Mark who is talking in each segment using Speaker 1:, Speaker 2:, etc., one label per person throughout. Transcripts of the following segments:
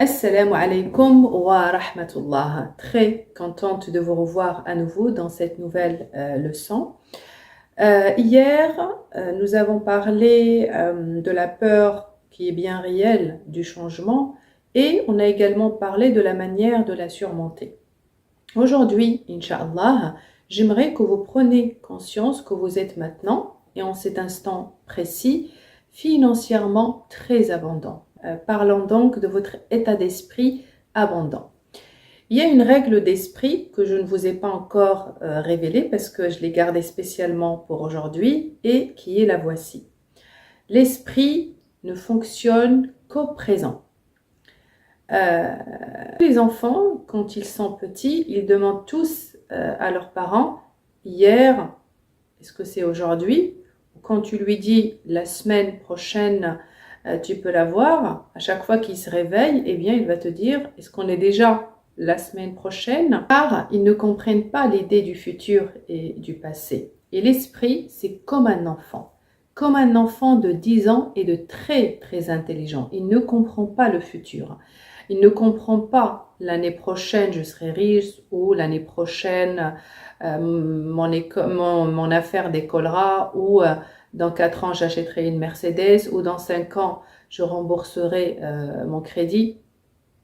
Speaker 1: Assalamu alaikum wa rahmatullah. Très contente de vous revoir à nouveau dans cette nouvelle leçon. Hier, nous avons parlé de la peur qui est bien réelle du changement et on a également parlé de la manière de la surmonter. Aujourd'hui, Inch'Allah, j'aimerais que vous preniez conscience que vous êtes maintenant et en cet instant précis, financièrement très abondant. Parlons donc de votre état d'esprit abondant. Il y a une règle d'esprit que je ne vous ai pas encore révélée parce que je l'ai gardée spécialement pour aujourd'hui et qui est la voici. L'esprit ne fonctionne qu'au présent. Les enfants, quand ils sont petits, ils demandent tous à leurs parents, hier, est-ce que c'est aujourd'hui? Quand tu lui dis la semaine prochaine, tu peux la voir, à chaque fois qu'il se réveille, eh bien, il va te dire, est-ce qu'on est déjà la semaine prochaine? Car ils ne comprennent pas l'idée du futur et du passé. Et l'esprit, c'est comme un enfant de 10 ans et de très, très intelligent. Il ne comprend pas le futur. Il ne comprend pas l'année prochaine, je serai riche ou l'année prochaine, mon affaire décollera ou dans 4 ans, j'achèterai une Mercedes ou dans 5 ans, je rembourserai mon crédit.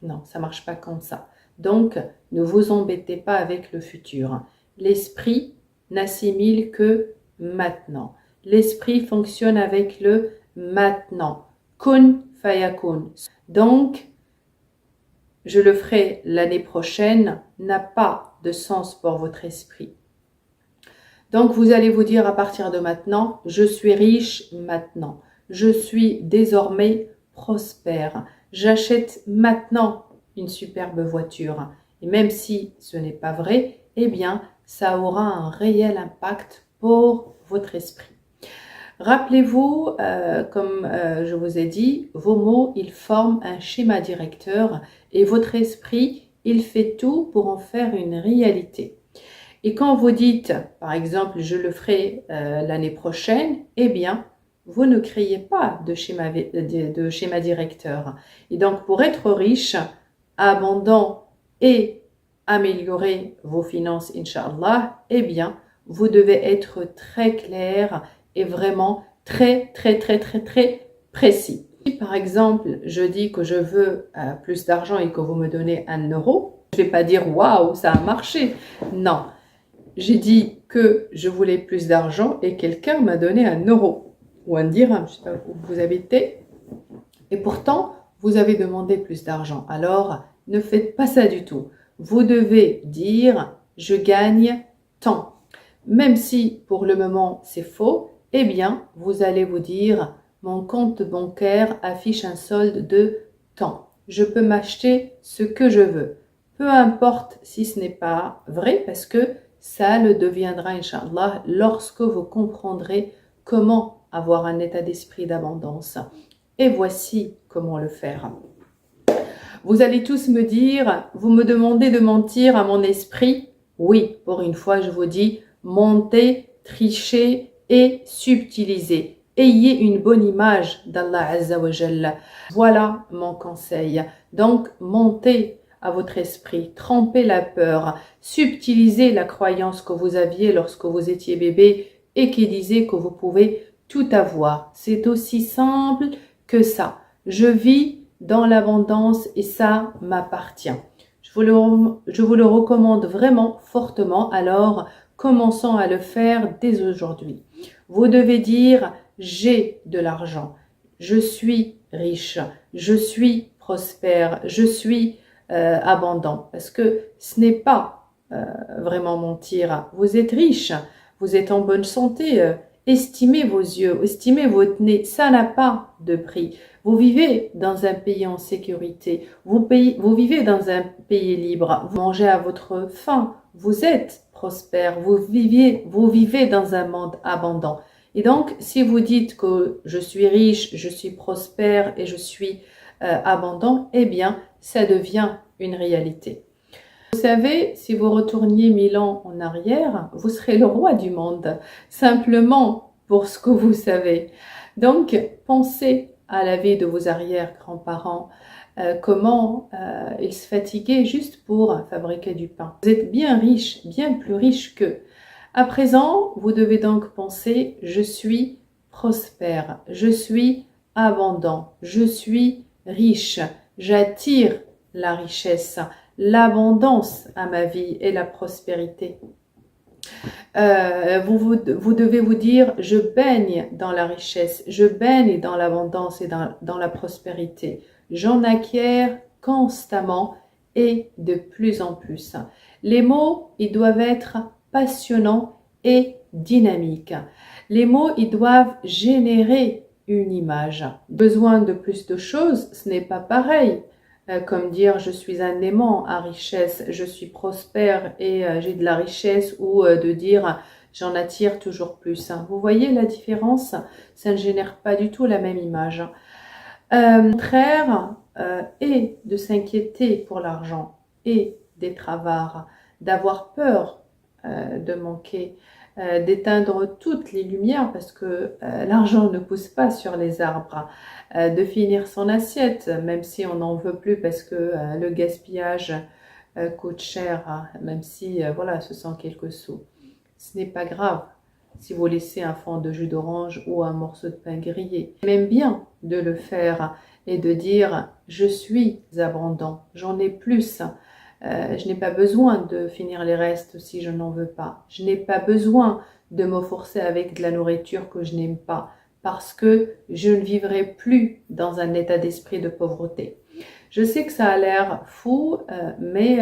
Speaker 1: Non, ça ne marche pas comme ça. Donc, ne vous embêtez pas avec le futur. L'esprit n'assimile que maintenant. L'esprit fonctionne avec le maintenant. Kun fayakun. Donc, je le ferai l'année prochaine n'a pas de sens pour votre esprit. Donc, vous allez vous dire à partir de maintenant, je suis riche maintenant. Je suis désormais prospère. J'achète maintenant une superbe voiture. Et même si ce n'est pas vrai, eh bien, ça aura un réel impact pour votre esprit. Rappelez-vous, comme je vous ai dit, vos mots, ils forment un schéma directeur et votre esprit, il fait tout pour en faire une réalité. Et quand vous dites, par exemple, je le ferai l'année prochaine, eh bien, vous ne créez pas de schéma directeur. Et donc, pour être riche, abondant et améliorer vos finances, Inch'Allah, eh bien, vous devez être très clair et vraiment très précis. Si par exemple, je dis que je veux plus d'argent et que vous me donnez 1 euro, je ne vais pas dire « waouh, ça a marché ». Non. J'ai dit que je voulais plus d'argent et quelqu'un m'a donné 1 euro ou 1 dirham, je ne sais pas où vous habitez. Et pourtant, vous avez demandé plus d'argent. Alors, ne faites pas ça du tout. Vous devez dire « je gagne tant ». Même si pour le moment c'est faux, eh bien, vous allez vous dire « mon compte bancaire affiche un solde de tant. Je peux m'acheter ce que je veux ». Peu importe si ce n'est pas vrai parce que ça le deviendra, Inch'Allah, lorsque vous comprendrez comment avoir un état d'esprit d'abondance. Et voici comment le faire. Vous allez tous me dire, vous me demandez de mentir à mon esprit. Oui, pour une fois, je vous dis, mentez, trichez et subtilisez. Ayez une bonne image d'Allah Azza wa Jalla. Voilà mon conseil. Donc, mentez à votre esprit, trempez la peur, subtilisez la croyance que vous aviez lorsque vous étiez bébé et qui disait que vous pouvez tout avoir. C'est aussi simple que ça. Je vis dans l'abondance et ça m'appartient. Je vous le recommande vraiment fortement, alors commençons à le faire dès aujourd'hui. Vous devez dire « j'ai de l'argent, je suis riche, je suis prospère, je suis abondant ». Parce que ce n'est pas vraiment mentir. Vous êtes riche, vous êtes en bonne santé, estimez vos yeux, estimez votre nez, ça n'a pas de prix. Vous vivez dans un pays en sécurité, vous vivez dans un pays libre, vous mangez à votre faim, vous êtes prospère, vous vivez dans un monde abondant. Et donc, si vous dites que je suis riche, je suis prospère et je suis abondant, eh bien, ça devient une réalité. Vous savez, si vous retourniez 1000 ans en arrière, vous serez le roi du monde, simplement pour ce que vous savez. Donc, pensez à la vie de vos arrière-grands-parents, comment ils se fatiguaient juste pour fabriquer du pain. Vous êtes bien riche, bien plus riche qu'eux. À présent, vous devez donc penser, je suis prospère, je suis abondant, je suis riche, j'attire la richesse, l'abondance à ma vie et la prospérité. Vous devez vous dire, je baigne dans la richesse, je baigne dans l'abondance et dans la prospérité. J'en acquiers constamment et de plus en plus. Les mots, ils doivent être passionnants et dynamiques. Les mots, ils doivent générer une image. Besoin de plus de choses, ce n'est pas pareil. Comme dire je suis un aimant à richesse, je suis prospère et j'ai de la richesse, ou de dire j'en attire toujours plus. Vous voyez la différence? Ça ne génère pas du tout la même image. Au contraire, et de s'inquiéter pour l'argent et d'être avare, d'avoir peur de manquer, d'éteindre toutes les lumières parce que l'argent ne pousse pas sur les arbres, de finir son assiette, même si on n'en veut plus parce que le gaspillage coûte cher, hein, même si voilà, ce sont quelques sous. Ce n'est pas grave si vous laissez un fond de jus d'orange ou un morceau de pain grillé. C'est même bien de le faire et de dire je suis abondant, j'en ai plus. Je n'ai pas besoin de finir les restes si je n'en veux pas. Je n'ai pas besoin de me forcer avec de la nourriture que je n'aime pas parce que je ne vivrai plus dans un état d'esprit de pauvreté. Je sais que ça a l'air fou, mais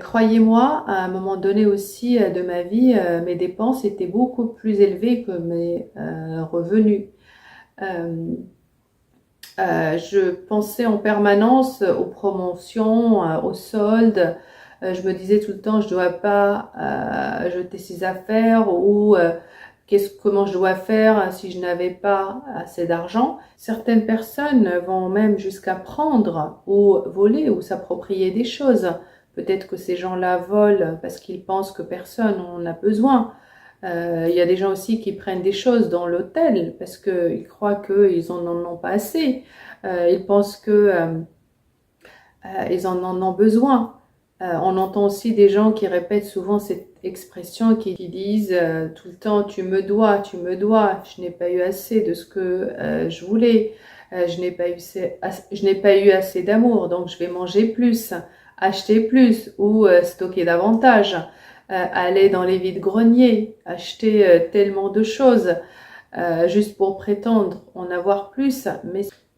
Speaker 1: croyez-moi, à un moment donné aussi de ma vie, mes dépenses étaient beaucoup plus élevées que mes revenus. Je pensais en permanence aux promotions, aux soldes. Je me disais tout le temps, je ne dois pas jeter ces affaires, ou comment je dois faire si je n'avais pas assez d'argent. Certaines personnes vont même jusqu'à prendre ou voler ou s'approprier des choses. Peut-être que ces gens-là volent parce qu'ils pensent que personne n'en a besoin. Il y a des gens aussi qui prennent des choses dans l'hôtel parce qu'ils croient qu'ils n'en ont pas assez. Ils pensent qu'ils en ont besoin. On entend aussi des gens qui répètent souvent cette expression, qui disent tout le temps tu me dois, je n'ai pas eu assez de ce que je voulais, je n'ai pas eu assez d'amour, donc je vais manger plus, acheter plus ou stocker davantage, aller dans les vides-greniers, acheter tellement de choses juste pour prétendre en avoir plus,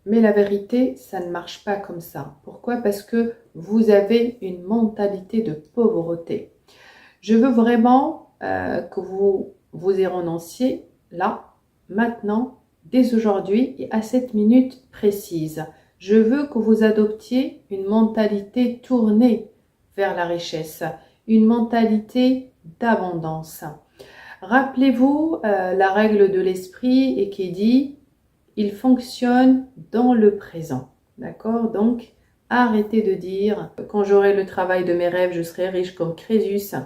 Speaker 1: mais la vérité, ça ne marche pas comme ça. Pourquoi? Parce que vous avez une mentalité de pauvreté. Je veux vraiment que vous y renonciez là, maintenant, dès aujourd'hui et à cette minute précise. Je veux que vous adoptiez une mentalité tournée vers la richesse, une mentalité d'abondance. Rappelez-vous la règle de l'esprit et qui dit il fonctionne dans le présent. D'accord? Donc, arrêtez de dire quand j'aurai le travail de mes rêves, je serai riche comme Crésus.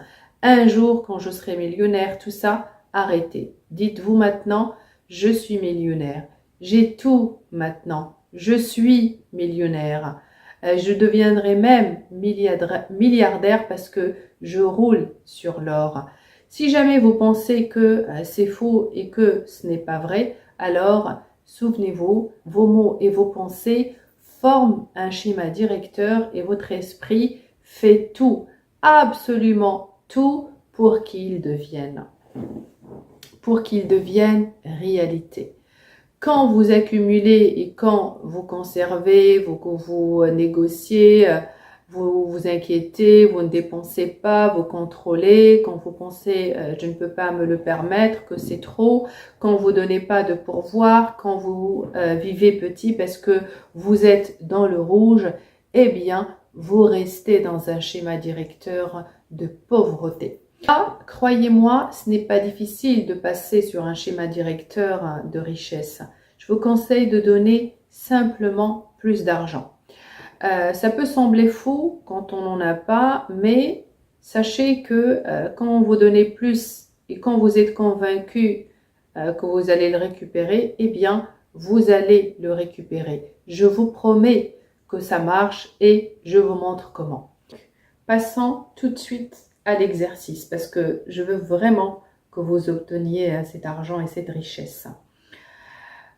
Speaker 1: Un jour, quand je serai millionnaire, tout ça, arrêtez. Dites-vous maintenant, je suis millionnaire. J'ai tout maintenant. Je suis millionnaire. Je deviendrai même milliardaire parce que je roule sur l'or. Si jamais vous pensez que c'est faux et que ce n'est pas vrai, alors souvenez-vous, vos mots et vos pensées forment un schéma directeur et votre esprit fait tout, absolument tout pour qu'ils deviennent réalité. Quand vous accumulez et quand vous conservez, vous négociez, vous vous inquiétez, vous ne dépensez pas, vous contrôlez, quand vous pensez je ne peux pas me le permettre, que c'est trop, quand vous ne donnez pas de pourboire, quand vous vivez petit parce que vous êtes dans le rouge, eh bien, vous restez dans un schéma directeur de pauvreté. Ah, croyez-moi, ce n'est pas difficile de passer sur un schéma directeur de richesse. Je vous conseille de donner simplement plus d'argent. Ça peut sembler fou quand on n'en a pas, mais sachez que quand vous donnez plus et quand vous êtes convaincu que vous allez le récupérer, eh bien, vous allez le récupérer. Je vous promets que ça marche et je vous montre comment. Passons tout de suite à l'exercice parce que je veux vraiment que vous obteniez cet argent et cette richesse.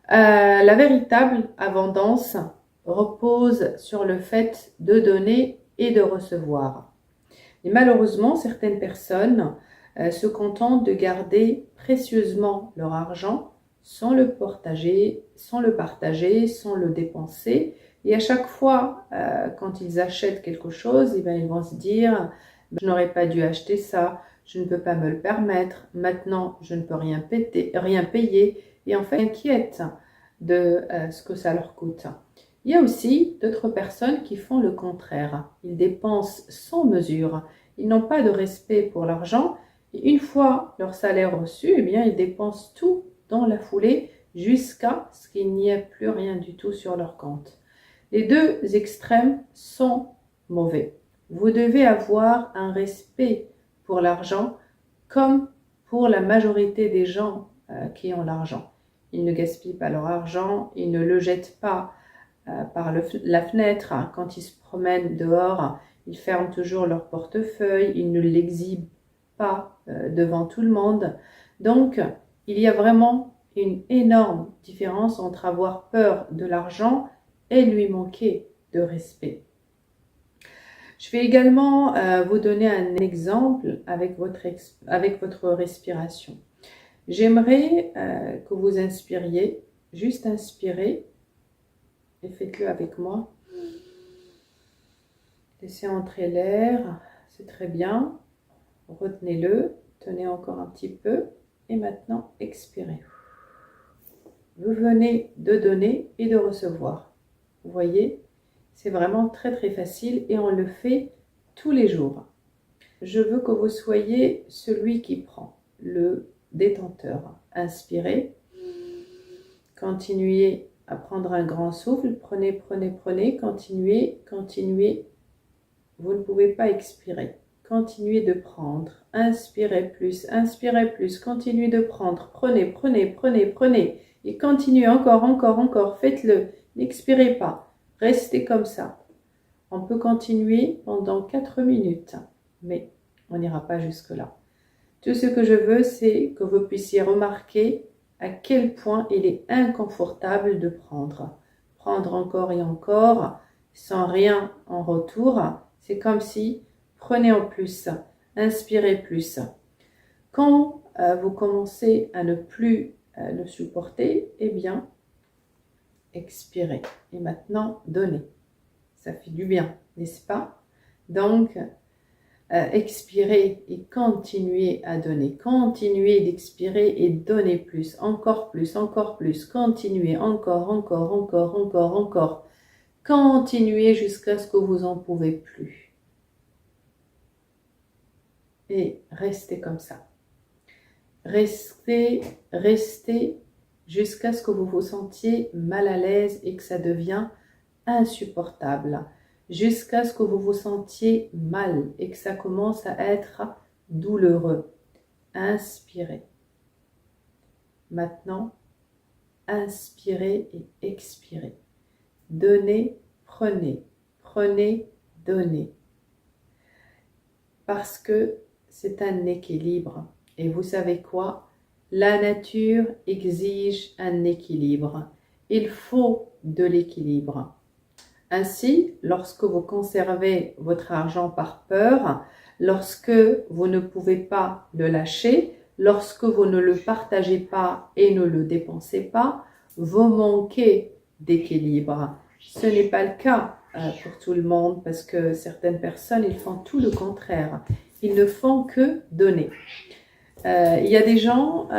Speaker 1: La véritable abondance repose sur le fait de donner et de recevoir. Et malheureusement, certaines personnes se contentent de garder précieusement leur argent sans le partager, sans le dépenser. Et à chaque fois, quand ils achètent quelque chose, eh bien, ils vont se dire « Je n'aurais pas dû acheter ça, je ne peux pas me le permettre, maintenant je ne peux rien payer. » Et en fait, ils s'inquiètent de ce que ça leur coûte. Il y a aussi d'autres personnes qui font le contraire. Ils dépensent sans mesure. Ils n'ont pas de respect pour l'argent. Et une fois leur salaire reçu, eh bien, ils dépensent tout dans la foulée jusqu'à ce qu'il n'y ait plus rien du tout sur leur compte. Les deux extrêmes sont mauvais. Vous devez avoir un respect pour l'argent comme pour la majorité des gens qui ont l'argent. Ils ne gaspillent pas leur argent, ils ne le jettent pas par la fenêtre. Quand ils se promènent dehors, ils ferment toujours leur portefeuille, ils ne l'exhibent pas devant tout le monde. Donc, il y a vraiment une énorme différence entre avoir peur de l'argent et lui manquer de respect. Je vais également vous donner un exemple avec votre respiration. J'aimerais que vous inspiriez, juste inspirez et faites-le avec moi. Laissez entrer l'air, c'est très bien. Retenez-le, tenez encore un petit peu et maintenant expirez. Vous venez de donner et de recevoir. Vous voyez, c'est vraiment très très facile et on le fait tous les jours. Je veux que vous soyez celui qui prend, le détenteur. Inspirez, continuez à prendre un grand souffle, prenez, continuez. Vous ne pouvez pas expirer. Continuez de prendre. Inspirez plus, continuez de prendre. Prenez. Et continuez encore. Faites-le. N'expirez pas. Restez comme ça. On peut continuer pendant 4 minutes, mais on n'ira pas jusque-là. Tout ce que je veux, c'est que vous puissiez remarquer à quel point il est inconfortable de prendre. Prendre encore et encore, sans rien en retour. C'est comme si, prenez en plus, inspirez plus. Quand vous commencez à ne plus le supporter, eh bien, expirez. Et maintenant, donnez. Ça fait du bien, n'est-ce pas? Donc, expirez et continuez à donner. Continuez d'expirer et donnez plus, encore plus. Continuez encore. Continuez jusqu'à ce que vous en pouvez plus. Et restez comme ça. Restez jusqu'à ce que vous vous sentiez mal à l'aise et que ça devient insupportable. Jusqu'à ce que vous vous sentiez mal et que ça commence à être douloureux. Inspirez. Maintenant, inspirez et expirez. Donnez, prenez, donnez. Parce que c'est un équilibre. Et vous savez quoi? La nature exige un équilibre. Il faut de l'équilibre. Ainsi, lorsque vous conservez votre argent par peur, lorsque vous ne pouvez pas le lâcher, lorsque vous ne le partagez pas et ne le dépensez pas, vous manquez d'équilibre. Ce n'est pas le cas pour tout le monde parce que certaines personnes, ils font tout le contraire. Ils ne font que donner. Il y a des gens,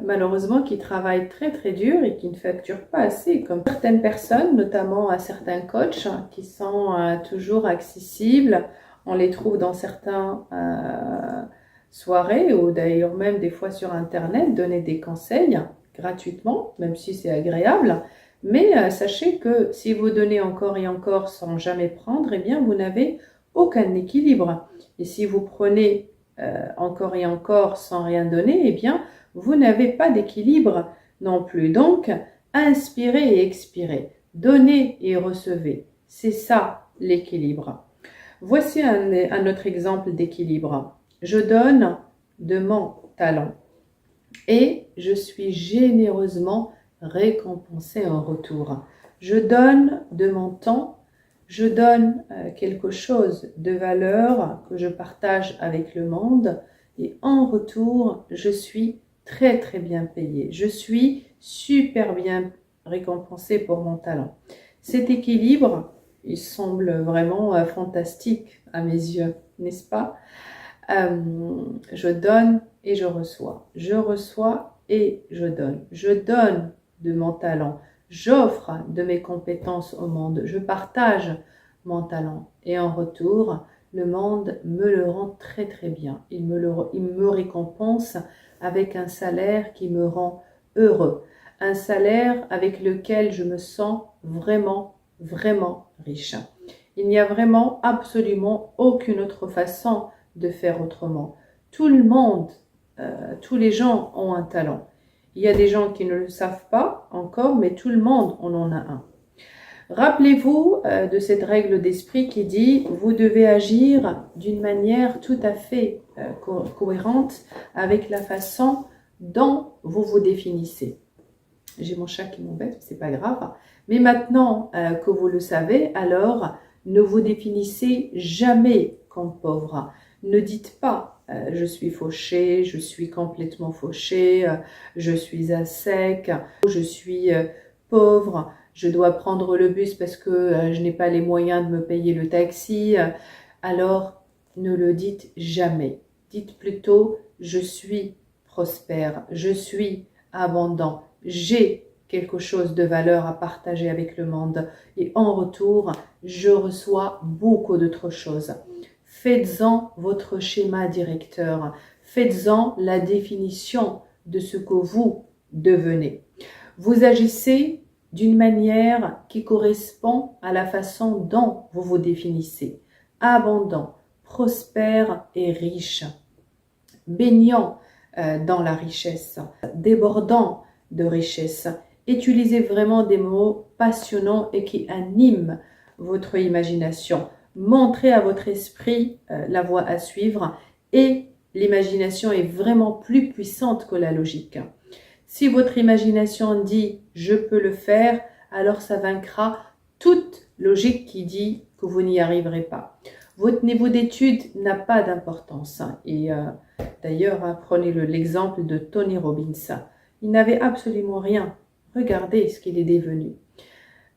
Speaker 1: malheureusement, qui travaillent très très dur et qui ne facturent pas assez, comme certaines personnes, notamment à certains coachs qui sont toujours accessibles. On les trouve dans certaines soirées ou d'ailleurs même des fois sur Internet, donner des conseils gratuitement, même si c'est agréable. Mais sachez que si vous donnez encore et encore sans jamais prendre, eh bien vous n'avez aucun équilibre. Et si vous prenez encore et encore sans rien donner, eh bien vous n'avez pas d'équilibre non plus. Donc, Inspirez et expirez. Donnez et recevez. C'est ça l'équilibre. Voici un autre exemple d'équilibre. Je donne de mon talent et je suis généreusement récompensé en retour. Je donne de mon temps, je donne quelque chose de valeur que je partage avec le monde et en retour, je suis très très bien payé. Je suis super bien récompensé pour mon talent. Cet équilibre, il semble vraiment fantastique à mes yeux, n'est-ce pas? Je donne et je reçois. Je reçois et je donne. Je donne de mon talent. J'offre de mes compétences au monde. Je partage mon talent. Et en retour, le monde me le rend très très bien. Il me récompense avec un salaire qui me rend heureux. Un salaire avec lequel je me sens vraiment, vraiment riche. Il n'y a vraiment absolument aucune autre façon de faire autrement. Tout le monde, tous les gens ont un talent. Il y a des gens qui ne le savent pas encore, mais tout le monde en a un. Rappelez-vous de cette règle d'esprit qui dit vous devez agir d'une manière tout à fait cohérente avec la façon dont vous vous définissez. J'ai mon chat qui m'embête, c'est pas grave. Mais maintenant que vous le savez, alors ne vous définissez jamais comme pauvre. Ne dites pas je suis fauché, je suis complètement fauché, je suis à sec, je suis pauvre, je dois prendre le bus parce que je n'ai pas les moyens de me payer le taxi. Alors ne le dites jamais. Dites plutôt je suis prospère, je suis abondant, j'ai quelque chose de valeur à partager avec le monde et en retour, je reçois beaucoup d'autres choses. Faites-en votre schéma directeur, faites-en la définition de ce que vous devenez. Vous agissez d'une manière qui correspond à la façon dont vous vous définissez. Abondant, prospère et riche, baignant dans la richesse, débordant de richesse. Utilisez vraiment des mots passionnants et qui animent votre imagination. Montrez à votre esprit la voie à suivre et l'imagination est vraiment plus puissante que la logique. Si votre imagination dit « je peux le faire », alors ça vaincra toute logique qui dit que vous n'y arriverez pas. Votre niveau d'études n'a pas d'importance. Et d'ailleurs, prenez l'exemple de Tony Robbins. Il n'avait absolument rien. Regardez ce qu'il est devenu.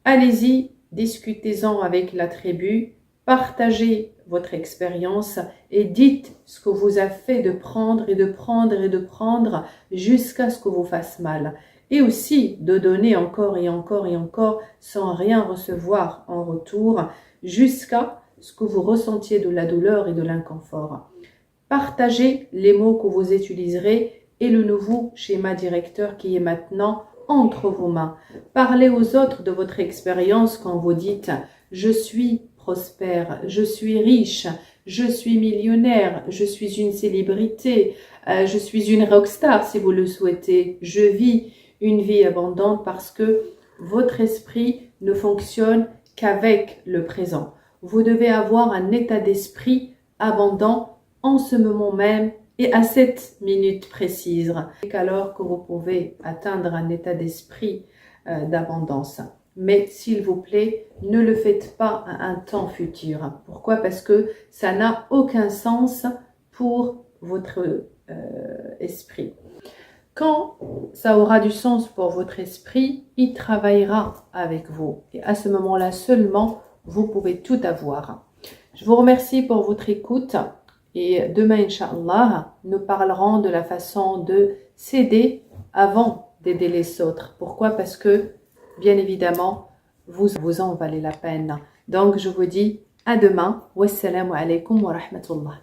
Speaker 1: Allez-y, discutez-en avec la tribu, partagez votre expérience et dites ce que vous a fait de prendre et de prendre et de prendre jusqu'à ce que vous fasse mal. Et aussi de donner encore et encore et encore sans rien recevoir en retour jusqu'à ce que vous ressentiez de la douleur et de l'inconfort. Partagez les mots que vous utiliserez et le nouveau schéma directeur qui est maintenant entre vos mains. Parlez aux autres de votre expérience quand vous dites « je suis prospère, je suis riche, je suis millionnaire, je suis une célébrité, je suis une rockstar si vous le souhaitez, je vis une vie abondante parce que votre esprit ne fonctionne qu'avec le présent. Vous devez avoir un état d'esprit abondant en ce moment même et à cette minute précise. C'est alors que vous pouvez atteindre un état d'esprit d'abondance. Mais s'il vous plaît, ne le faites pas à un temps futur. Pourquoi? Parce que ça n'a aucun sens pour votre esprit. Quand ça aura du sens pour votre esprit, il travaillera avec vous. Et à ce moment-là seulement, vous pouvez tout avoir. Je vous remercie pour votre écoute. Et demain, Inch'Allah, nous parlerons de la façon de s'aider avant d'aider les autres. Pourquoi? Parce que, bien évidemment, vous en valez la peine. Donc, je vous dis à demain. Wassalamu alaikum wa rahmatullah.